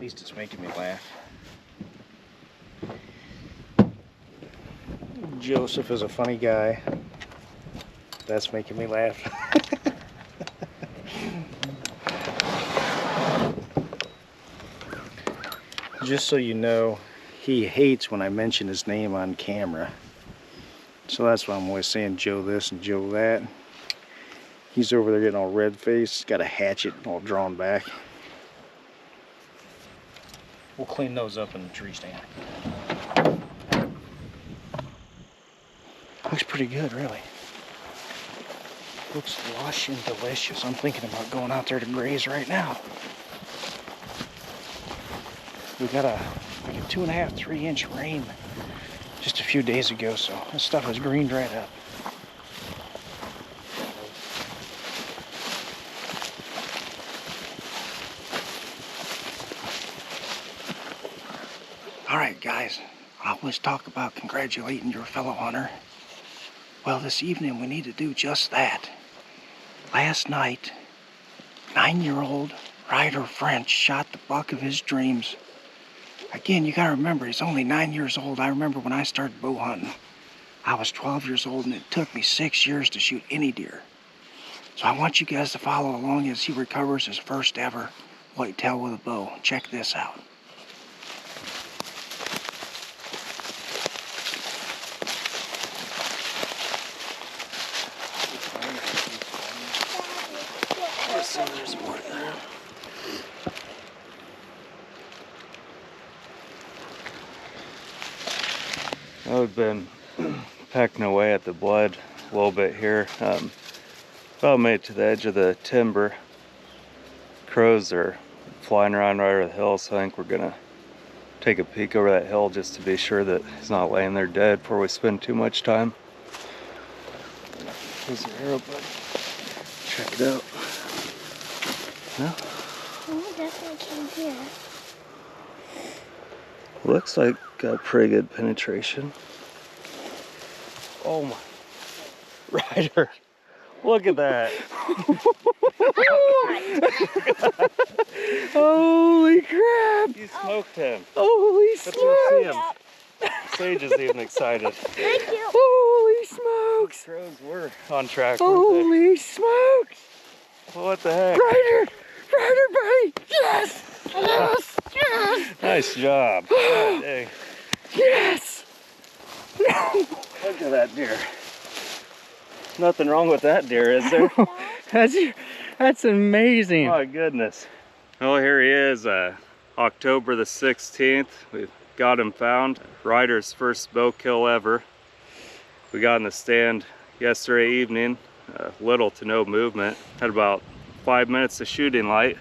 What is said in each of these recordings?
least it's making me laugh. Joseph is a funny guy. That's making me laugh. Just so you know, he hates when I mention his name on camera. So that's why I'm always saying Joe this and Joe that. He's over there getting all red-faced. He's got a hatchet all drawn back. We'll clean those up in the tree stand. Looks pretty good, really. Looks lush and delicious. I'm thinking about going out there to graze right now. We got like a 2.5, 3-inch rain just a few days ago, so this stuff is greened right up. Alright guys, I always talk about congratulating your fellow hunter. Well, this evening we need to do just that. Last night, 9-year-old Ryder French shot the buck of his dreams. Again, you gotta remember, he's only 9 years old. I remember when I started bow hunting, I was 12 years old and it took me 6 years to shoot any deer. So I want you guys to follow along as he recovers his first ever whitetail with a bow. Check this out. There's more there. I've been pecking away at the blood a little bit here. About made it to the edge of the timber. Crows are flying around right over the hill, so I think we're gonna take a peek over that hill just to be sure that he's not laying there dead before we spend too much time. There's your arrow, buddy. Check it out. No? Oh, definitely came here. Looks like got pretty good penetration. Oh my. Ryder, look at that. Holy crap. You smoked him. Holy smokes. Sage is even excited. Thank you. Holy smokes. Crows were on track. Holy smokes. What the heck? Ryder, buddy. Yes. Yes. Yes. Nice job. God dang. Yes. Look at that deer. Nothing wrong with that deer, is there? That's amazing. My goodness. Well, here he is, October the 16th. We've got him found. Ryder's first bow kill ever. We got in the stand yesterday evening. Little to no movement. Had about 5 minutes of shooting light.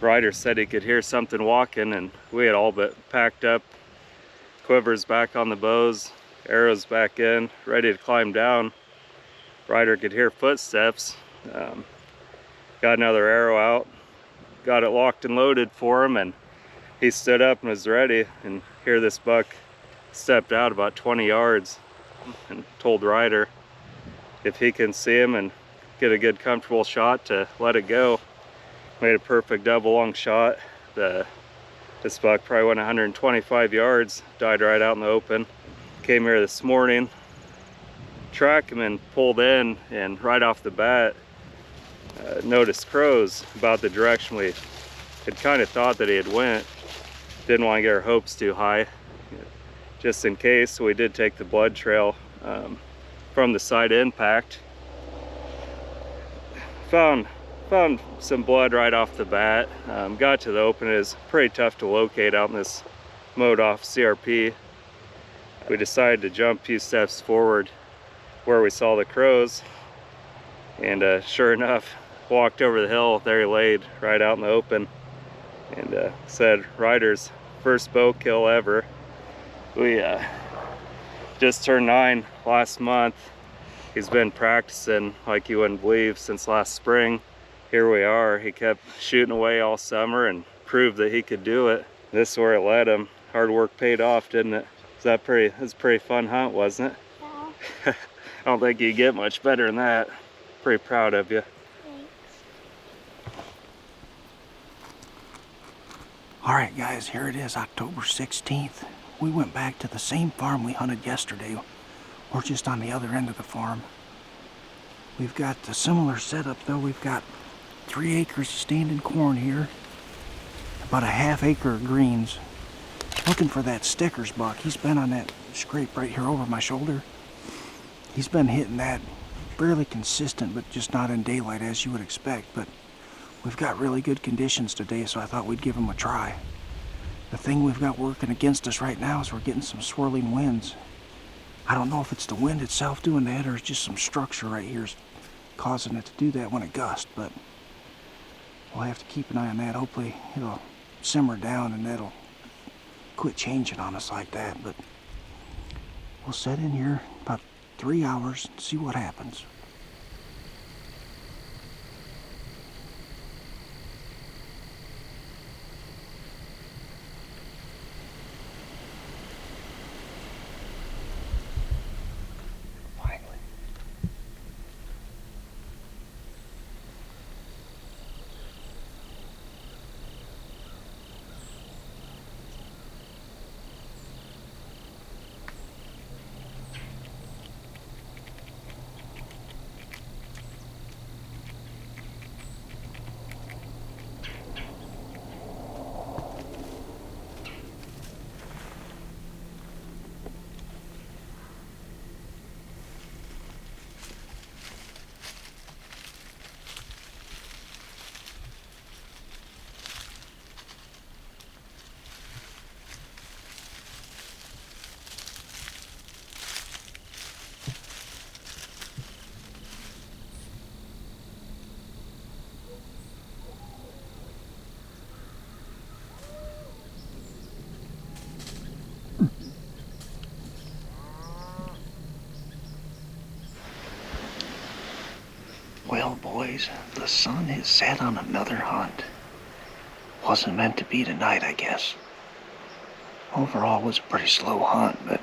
Ryder said he could hear something walking, and we had all but packed up. Quivers back on the bows, arrows back in, ready to climb down. Ryder could hear footsteps. Got another arrow out, got it locked and loaded for him, and he stood up and was ready. And here this buck stepped out about 20 yards and told Ryder if he can see him and get a good comfortable shot to let it go. Made a perfect double long shot. This buck probably went 125 yards, died right out in the open. Came here this morning, tracked him and pulled in, and right off the bat noticed crows about the direction we had kind of thought that he had went. Didn't want to get our hopes too high, just in case. So we did take the blood trail from the side impact. Found some blood right off the bat. Got to the open. It was pretty tough to locate out in this mowed off CRP. We decided to jump a few steps forward where we saw the crows, and sure enough, walked over the hill. There he laid right out in the open, and said Ryder's first bow kill ever. We just turned 9 last month. He's been practicing like you wouldn't believe since last spring. Here we are. He kept shooting away all summer and proved that he could do it. This is where it led him. Hard work paid off, didn't it? It was a pretty fun hunt, wasn't it? Yeah. I don't think you get much better than that. Pretty proud of you. Thanks. Alright guys, here it is, October 16th. We went back to the same farm we hunted yesterday. We're just on the other end of the farm. We've got a similar setup though. We've got 3 acres of standing corn here, about a ½ acre of greens. Looking for that Stickers buck. He's been on that scrape right here over my shoulder. He's been hitting that fairly consistent, but just not in daylight as you would expect. But we've got really good conditions today, so I thought we'd give him a try. The thing we've got working against us right now is we're getting some swirling winds. I don't know if it's the wind itself doing that or it's just some structure right here is causing it to do that when it gusts, but we'll have to keep an eye on that. Hopefully it'll simmer down and that'll quit changing on us like that. But we'll sit in here about 3 hours and see what happens. Well, boys, the sun has set on another hunt. Wasn't meant to be tonight, I guess. Overall, it was a pretty slow hunt, but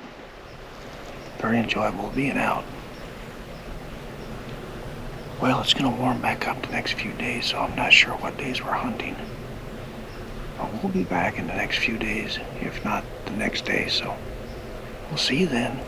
very enjoyable being out. Well, it's going to warm back up the next few days, so I'm not sure what days we're hunting. But we'll be back in the next few days, if not the next day, so we'll see you then.